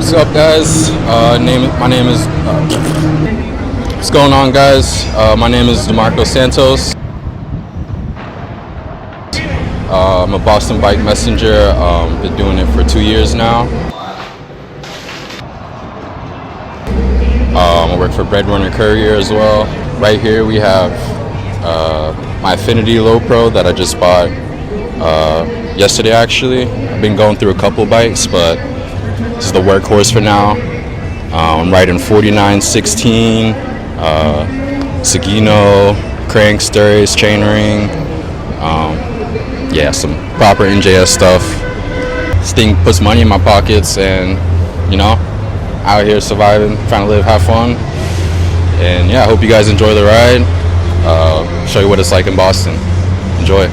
What's up, guys? My name is. What's going on, guys? My name is D'marco Santos. I'm a Boston bike messenger. Been doing it for 2 years now. I work for Breadrunner courier as well. Right here we have my Affinity Low Pro that I just bought yesterday. Actually, I've been going through a couple bikes, but this is the workhorse for now. I'm riding 4916, Sagino, crank, stirrups, chainring. Yeah, some proper NJS stuff. This thing puts money in my pockets, and out here surviving, trying to live, have fun. And yeah, I hope you guys enjoy the ride. Show you what it's like in Boston. Enjoy.